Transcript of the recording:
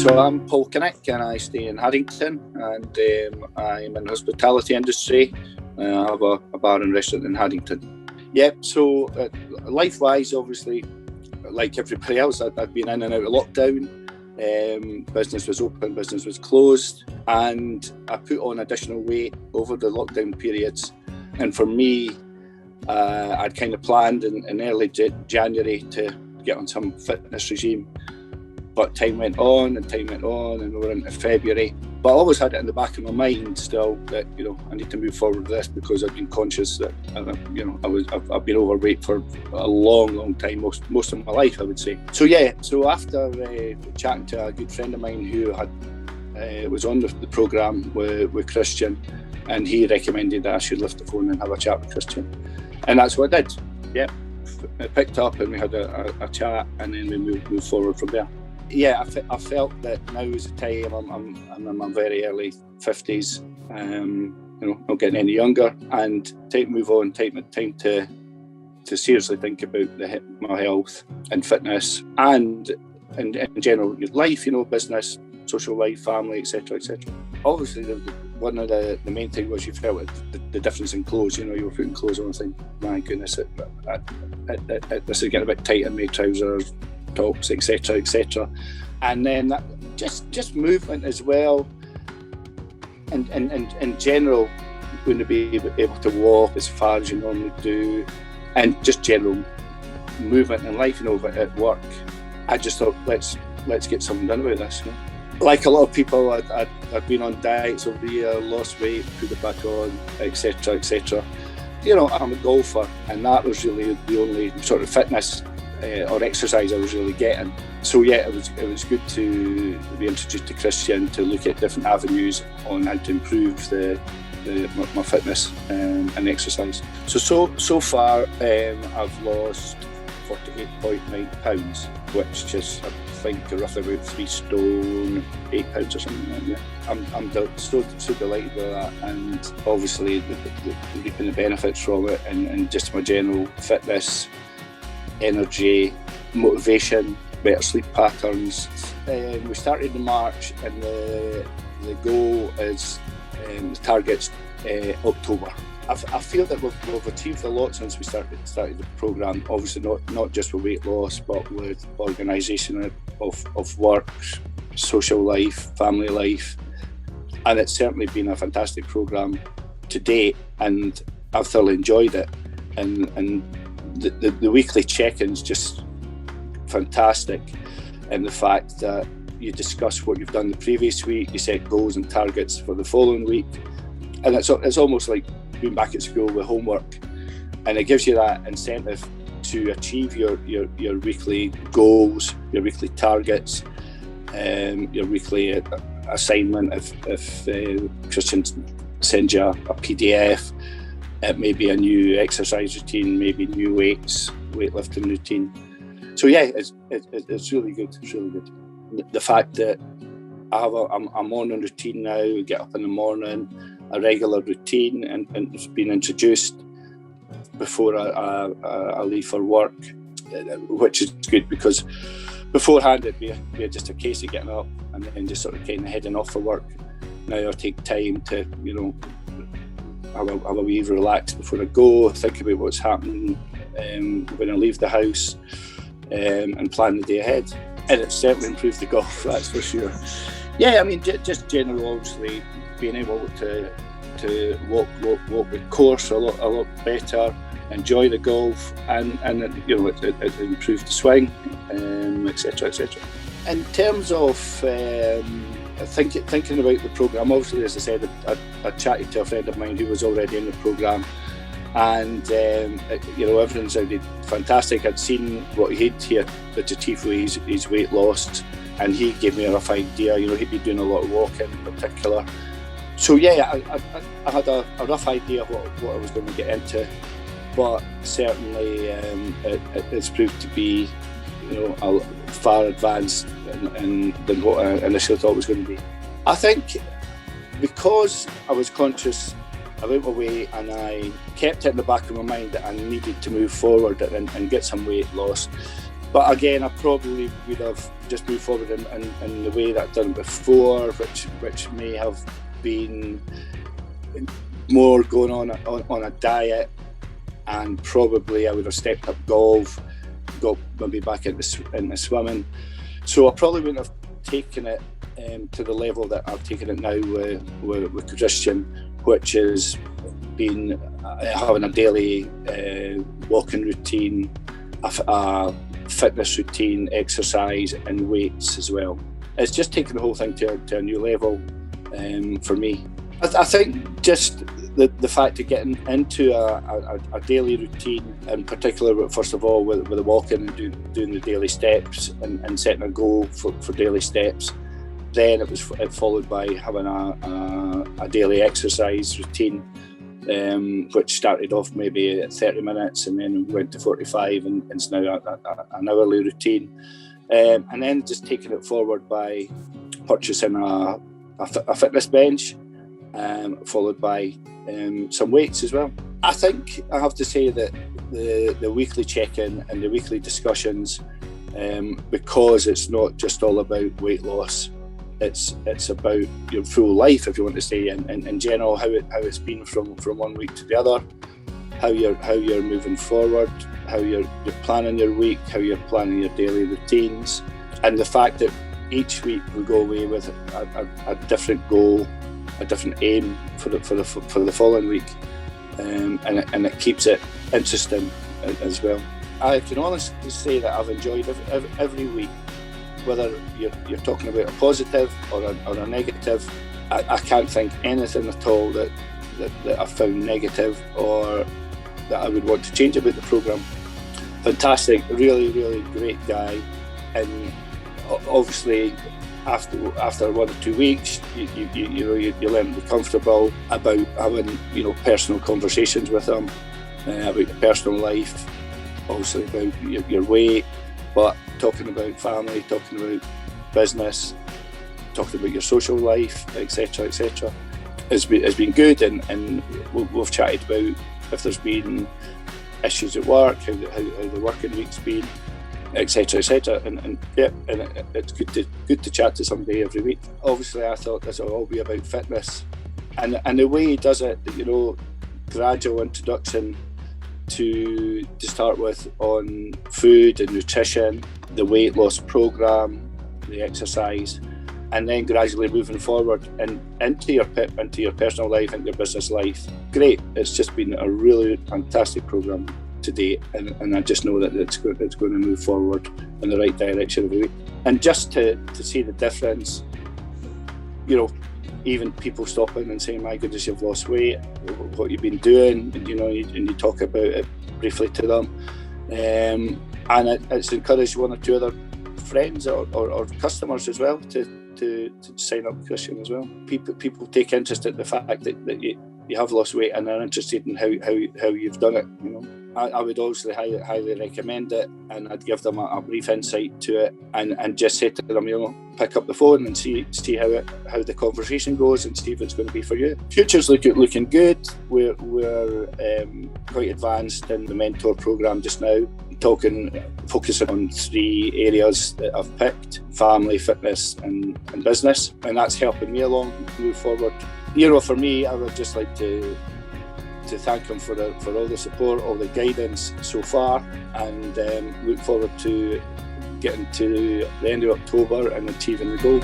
So I'm Paul Kinnoch and I stay in Haddington, and I'm in the hospitality industry. I have a bar and restaurant in Haddington. Yep, so life-wise, obviously, like everybody else, I'd been in and out of lockdown. Business was open, business was closed, and I put on additional weight over the lockdown periods. And for me, I'd kind of planned in early January to get on some fitness regime. But time went on, and we were into February. But I always had it in the back of my mind still that, I need to move forward with this, because I've been conscious that, I've been overweight for a long time, most of my life, I would say. So after chatting to a good friend of mine who was on the programme with Christian, and he recommended that I should lift the phone and have a chat with Christian. And that's what I did. Yeah, I picked up and we had a chat, and then we moved forward from there. Yeah, I felt that now is the time. I'm in my very early 50s, not getting any younger, and take time to seriously think about my health and fitness, and in general your life, business, social life, family, etc. Obviously, one of the main thing was you felt the difference in clothes. You were putting clothes on and thinking, my goodness, this is getting a bit tight in my trousers, tops, etc. And then that, just movement as well, and in general, going to be able to walk as far as you normally do, and just general movement in life, at work. I just thought, let's get something done about this. Like a lot of people, I'd been on diets over the year, lost weight, put it back on, etc. I'm a golfer, and that was really the only sort of fitness or exercise I was really getting. So it was good to be introduced to Christian, to look at different avenues on how to improve my fitness and exercise. So far I've lost 48.9 pounds, which is, I think, roughly about 3 stone 8 pounds or something like that. I'm so delighted with that, and obviously reaping the benefits from it, and just my general fitness, energy, motivation, better sleep patterns. We started in March, and the goal is, the target's October. I feel that we've achieved a lot since we started the programme. Obviously not just with weight loss, but with organisation of work, social life, family life, and it's certainly been a fantastic programme to date, and I've thoroughly enjoyed it. And the weekly check-ins just fantastic, and the fact that you discuss what you've done the previous week, you set goals and targets for the following week, and it's almost like being back at school with homework, and it gives you that incentive to achieve your weekly goals, your weekly targets, your weekly assignment. If Christian sends you a PDF, it may be a new exercise routine, maybe new weightlifting routine. So it's really good. It's really good. The fact that I'm on a routine now, get up in the morning, a regular routine, and it's been introduced before I leave for work, which is good, because beforehand it'd be just a case of getting up and then just sort of kind of heading off for work. Now I take time to have a wee relax before I go, think about what's happening when I leave the house, and plan the day ahead. And it's certainly improved the golf, that's for sure. Yeah, I mean, just general, obviously, being able to walk the course a lot better, enjoy the golf, and it improved the swing, etc. In terms of thinking about the programme, obviously, as I said, I chatted to a friend of mine who was already in the programme, and everything sounded fantastic. I'd seen what he'd achieved with his weight loss, and he gave me a rough idea. He'd been doing a lot of walking in particular. So I had a rough idea of what I was going to get into, but certainly it's proved to be far advanced than what I initially thought it was going to be. I think because I was conscious about my weight, and I kept it in the back of my mind that I needed to move forward and get some weight loss, But again, I probably would have just moved forward in the way that I'd done before, which may have been more going on a diet, and probably I would have stepped up golf, got maybe back into swimming. So I probably wouldn't have taken it to the level that I've taken it now with Christian, which is been having a daily walking routine, a fitness routine, exercise and weights as well. It's just taken the whole thing to a new level for me. I think just the fact of getting into a daily routine, in particular, first of all, with the walking and doing the daily steps and setting a goal for daily steps. Then it followed by having a daily exercise routine, which started off maybe at 30 minutes and then went to 45 and it's now an hourly routine. And then just taking it forward by purchasing a fitness bench, followed by some weights as well. I think I have to say that the weekly check-in and the weekly discussions, because it's not just all about weight loss, it's about your full life, if you want to say, in general, how it's been from one week to the other, how you're moving forward, how you're planning your week, how you're planning your daily routines, and the fact that each week we go away with a different goal, a different aim for the following week, and it keeps it interesting as well. I can honestly say that I've enjoyed every week. Whether you're talking about a positive or a negative, I can't think anything at all that I've found negative or that I would want to change about the programme. Fantastic, really, really great guy, and obviously after 1 or 2 weeks, you learn to be comfortable about having personal conversations with him about your personal life, obviously about your weight, but talking about family, talking about business, talking about your social life, etc., etc. has been good, and we've chatted about if there's been issues at work, how the working week's been, etc., etc. And it's good to chat to somebody every week. Obviously, I thought this will all be about fitness, and the way he does it, gradual introduction to start with on food and nutrition, the weight loss program, the exercise, and then gradually moving forward and into your personal life, into your business life. Great. It's just been a really fantastic program to date, and I just know that it's going to move forward in the right direction every week. And just to see the difference, even people stopping and saying, "My goodness, you've lost weight. What you've been doing?" And you talk about it briefly to them, and it's encouraged 1 or 2 other friends or customers as well to sign up with Christian as well. People take interest in the fact that you have lost weight and are interested in how you've done it. I would obviously highly recommend it, and I'd give them a brief insight to it, and just say to them, pick up the phone and see how the conversation goes and see if it's going to be for you. Future's looking good. We're quite advanced in the mentor program just now, focusing on 3 areas that I've picked: family, fitness and business, and that's helping me along move forward. For me, I would just like to thank him for all the support, all the guidance so far, and look forward to getting to the end of October and achieving the goal.